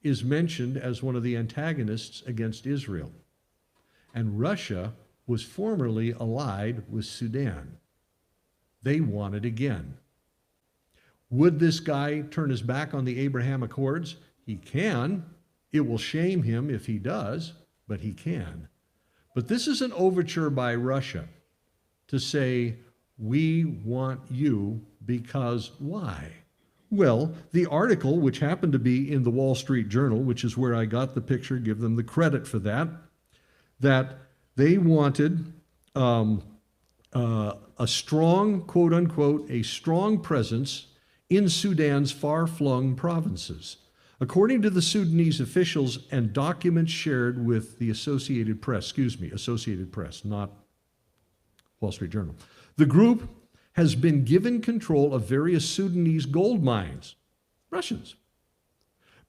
is mentioned as one of the antagonists against Israel. And Russia was formerly allied with Sudan. They want it again. Would this guy turn his back on the Abraham Accords? He can. It will shame him if he does, but he can. But this is an overture by Russia to say, we want you because why? Well, the article, which happened to be in the Wall Street Journal, which is where I got the picture, give them the credit for that they wanted a strong, quote unquote, a strong presence in Sudan's far-flung provinces. According to the Sudanese officials and documents shared with the Associated Press, not Wall Street Journal, the group has been given control of various Sudanese gold mines, Russians,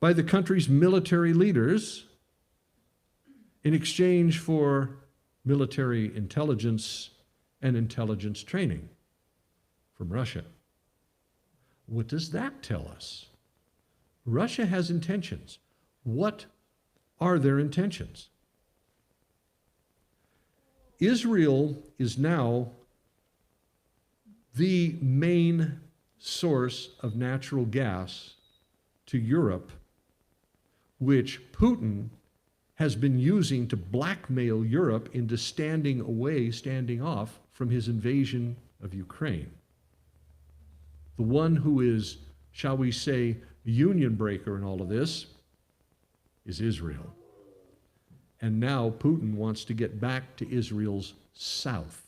by the country's military leaders in exchange for military intelligence and intelligence training from Russia. What does that tell us? Russia has intentions. What are their intentions? Israel is now the main source of natural gas to Europe, which Putin has been using to blackmail Europe into standing off from his invasion of Ukraine. The one who is, shall we say, union breaker in all of this is Israel. And now Putin wants to get back to Israel's south,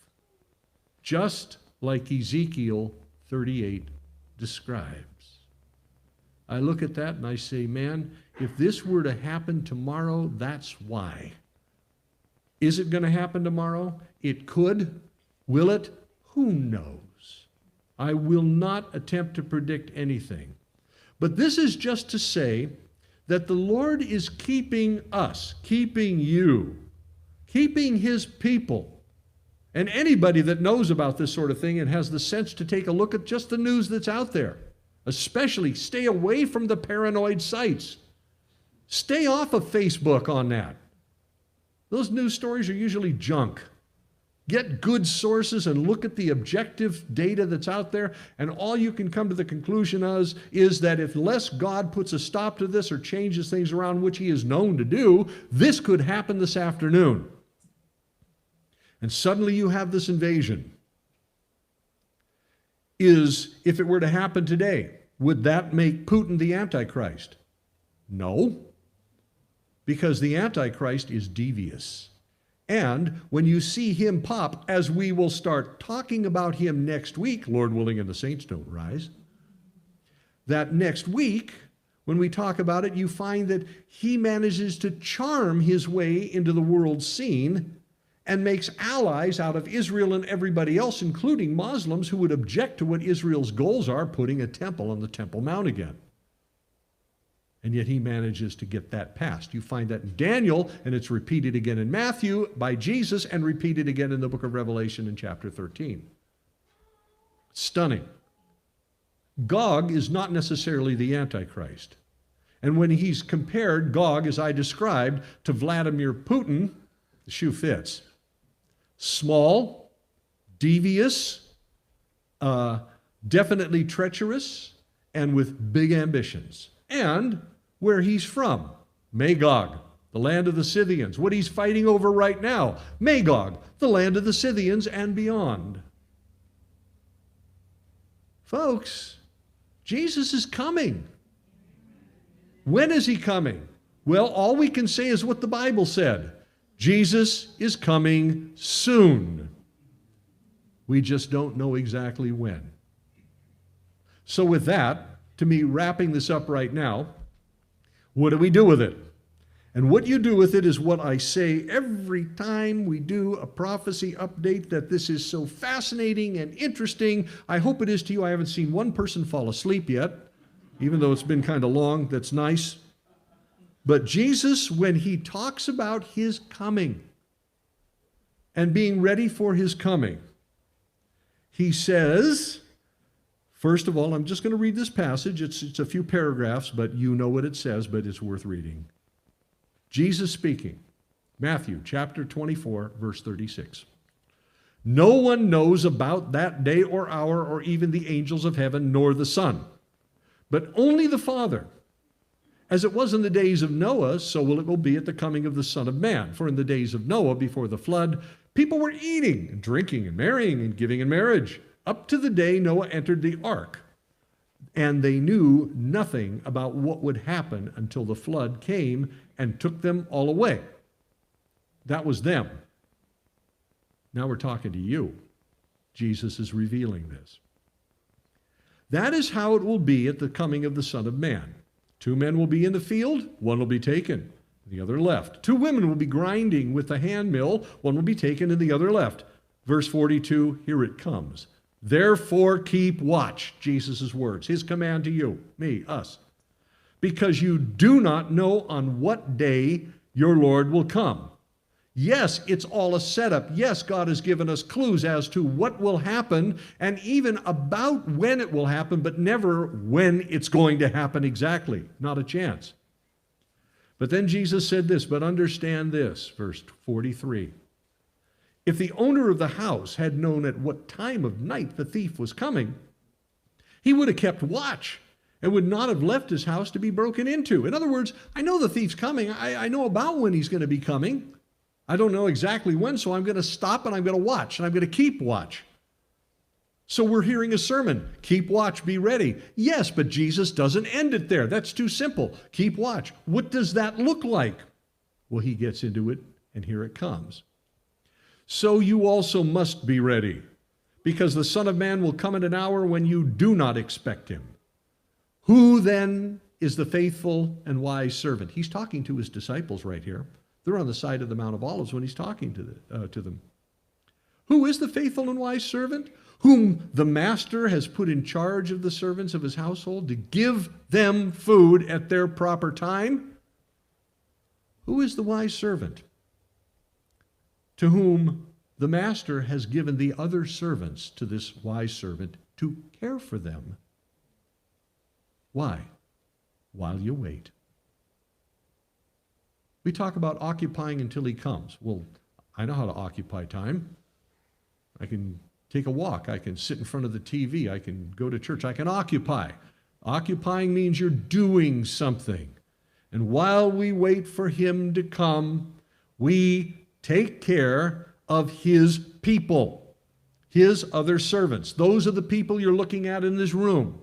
just like Ezekiel 38 describes. I look at that and I say, man, if this were to happen tomorrow, that's why. Is it going to happen tomorrow? It could. Will it? Who knows? I will not attempt to predict anything. But this is just to say that the Lord is keeping us, keeping you, keeping his people, and anybody that knows about this sort of thing and has the sense to take a look at just the news that's out there. Especially stay away from the paranoid sites. Stay off of Facebook on that. Those news stories are usually junk. Get good sources and look at the objective data that's out there, and all you can come to the conclusion is that unless God puts a stop to this or changes things around, which he is known to do, this could happen this afternoon. And suddenly you have this invasion. If it were to happen today, would that make Putin the Antichrist? No, because the Antichrist is devious. And when you see him pop, as we will start talking about him next week, Lord willing and the saints don't rise, that next week, when we talk about it, you find that he manages to charm his way into the world scene and makes allies out of Israel and everybody else, including Muslims who would object to what Israel's goals are, putting a temple on the Temple Mount again. And yet he manages to get that passed. You find that in Daniel, and it's repeated again in Matthew by Jesus, and repeated again in the book of Revelation in chapter 13. Stunning. Gog is not necessarily the Antichrist. And when he's compared, Gog, as I described, to Vladimir Putin, the shoe fits. Small, devious, definitely treacherous, and with big ambitions. And where he's from, Magog, the land of the Scythians. What he's fighting over right now, Magog, the land of the Scythians and beyond. Folks, Jesus is coming. When is he coming? Well, all we can say is what the Bible said. Jesus is coming soon. We just don't know exactly when. So with that, to me, wrapping this up right now, what do we do with it? And what you do with it is what I say every time we do a prophecy update, that this is so fascinating and interesting. I hope it is to you. I haven't seen one person fall asleep yet, even though it's been kind of long. That's nice. But Jesus, when he talks about his coming and being ready for his coming, he says, first of all, I'm just going to read this passage. It's a few paragraphs, but you know what it says, but it's worth reading. Jesus speaking, Matthew chapter 24, verse 36. No one knows about that day or hour or even the angels of heaven nor the Son, but only the Father. As it was in the days of Noah, so will it be at the coming of the Son of Man. For in the days of Noah, before the flood, people were eating and drinking and marrying and giving in marriage, up to the day Noah entered the ark. And they knew nothing about what would happen until the flood came and took them all away. That was them. Now we're talking to you. Jesus is revealing this. That is how it will be at the coming of the Son of Man. 2 men will be in the field, one will be taken, the other left. 2 women will be grinding with the handmill, one will be taken and the other left. Verse 42, here it comes. Therefore keep watch, Jesus' words, his command to you, me, us. Because you do not know on what day your Lord will come. Yes, it's all a setup. Yes, God has given us clues as to what will happen and even about when it will happen, but never when it's going to happen exactly. Not a chance. But then Jesus said this, but understand this, verse 43. If the owner of the house had known at what time of night the thief was coming, he would have kept watch and would not have left his house to be broken into. In other words, I know the thief's coming. I know about when he's going to be coming. I don't know exactly when, so I'm going to stop and I'm going to watch, and I'm going to keep watch. So we're hearing a sermon. Keep watch, be ready. Yes, but Jesus doesn't end it there. That's too simple. Keep watch. What does that look like? Well, he gets into it, and here it comes. So you also must be ready, because the Son of Man will come at an hour when you do not expect him. Who then is the faithful and wise servant? He's talking to his disciples right here. They're on the side of the Mount of Olives when he's talking to them. Who is the faithful and wise servant, whom the master has put in charge of the servants of his household to give them food at their proper time? Who is the wise servant to whom the master has given the other servants to this wise servant to care for them? Why? While you wait. We talk about occupying until he comes. Well, I know how to occupy time. I can take a walk. I can sit in front of the TV. I can go to church. I can occupy. Occupying means you're doing something. And while we wait for him to come, we take care of his people, his other servants. Those are the people you're looking at in this room.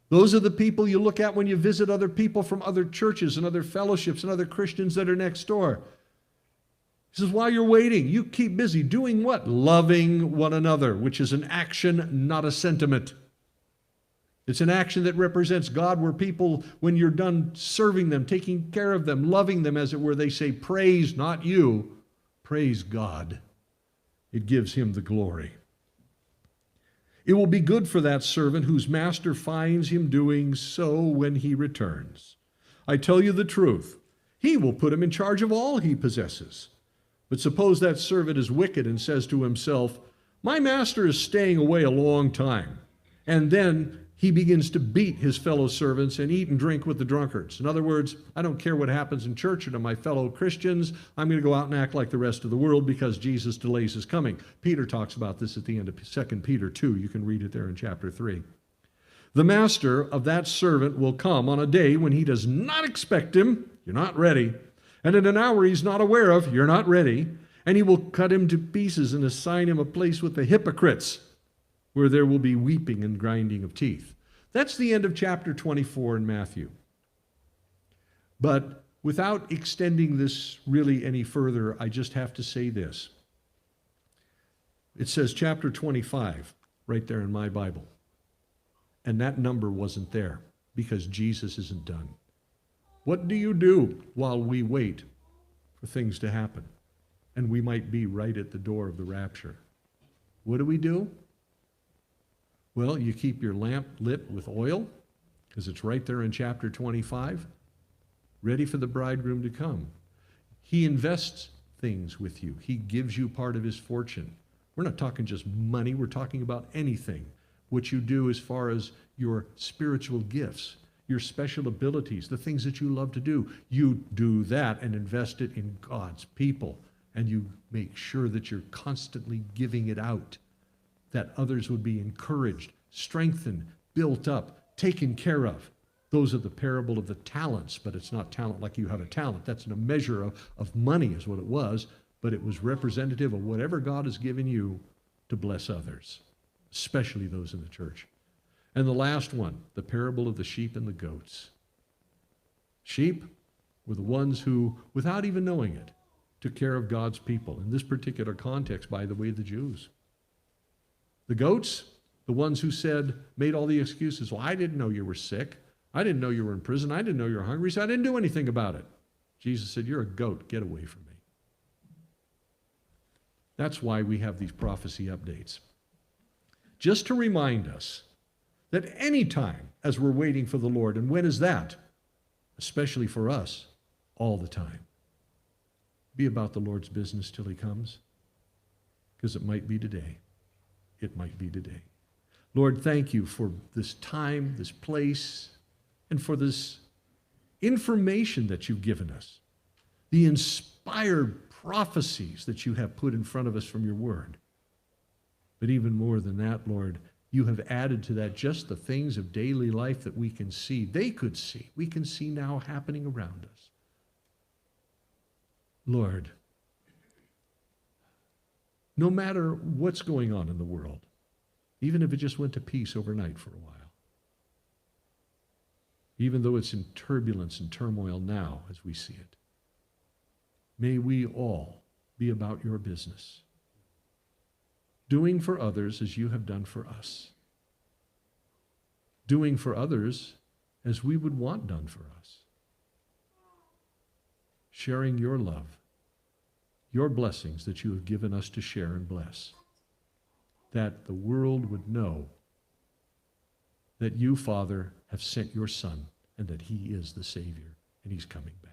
Those are the people you look at when you visit other people from other churches and other fellowships and other Christians that are next door. He says, while you're waiting, you keep busy doing what? Loving one another, which is an action, not a sentiment. It's an action that represents God, where people, when you're done serving them, taking care of them, loving them, as it were, they say, praise not you, praise God. It gives him the glory. It will be good for that servant whose master finds him doing so when he returns. I tell you the truth, he will put him in charge of all he possesses. But suppose that servant is wicked and says to himself, my master is staying away a long time. And then he begins to beat his fellow servants and eat and drink with the drunkards. In other words, I don't care what happens in church or to my fellow Christians. I'm going to go out and act like the rest of the world because Jesus delays his coming. Peter talks about this at the end of 2 Peter 2. You can read it there in chapter 3. The master of that servant will come on a day when he does not expect him. You're not ready. And at an hour he's not aware of. You're not ready. And he will cut him to pieces and assign him a place with the hypocrites, where there will be weeping and grinding of teeth. That's the end of chapter 24 in Matthew. But without extending this really any further, I just have to say this. It says chapter 25 right there in my Bible. And that number wasn't there because Jesus isn't done. What do you do while we wait for things to happen? And we might be right at the door of the rapture. What do? Well, you keep your lamp lit with oil, because it's right there in chapter 25, ready for the bridegroom to come. He invests things with you. He gives you part of his fortune. We're not talking just money. We're talking about anything. What you do as far as your spiritual gifts, your special abilities, the things that you love to do. You do that and invest it in God's people. And you make sure that you're constantly giving it out, that others would be encouraged, strengthened, built up, taken care of. Those are the parable of the talents, but it's not talent like you have a talent. That's a measure of money is what it was, but it was representative of whatever God has given you to bless others, especially those in the church. And the last one, the parable of the sheep and the goats. Sheep were the ones who, without even knowing it, took care of God's people. In this particular context, by the way, the Jews. The goats, the ones who made all the excuses. Well, I didn't know you were sick. I didn't know you were in prison. I didn't know you were hungry, so I didn't do anything about it. Jesus said, you're a goat. Get away from me. That's why we have these prophecy updates. Just to remind us that any time as we're waiting for the Lord, and when is that? Especially for us, all the time. Be about the Lord's business till he comes, because it might be today. It might be today. Lord, thank you for this time, this place, and for this information that you've given us, the inspired prophecies that you have put in front of us from your word. But even more than that, Lord, you have added to that just the things of daily life that we can see. They could see. We can see now happening around us. Lord, no matter what's going on in the world, even if it just went to peace overnight for a while, even though it's in turbulence and turmoil now as we see it, May we all be about your business, doing for others as you have done for us, doing for others as we would want done for us, sharing your love, your blessings that you have given us to share and bless, that the world would know that you, Father, have sent your Son and that he is the Savior and he's coming back.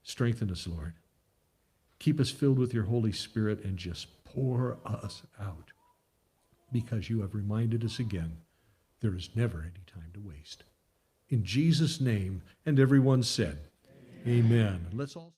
Strengthen us, Lord. Keep us filled with your Holy Spirit and just pour us out, because you have reminded us again there is never any time to waste. In Jesus' name, and everyone said, Amen. Let's all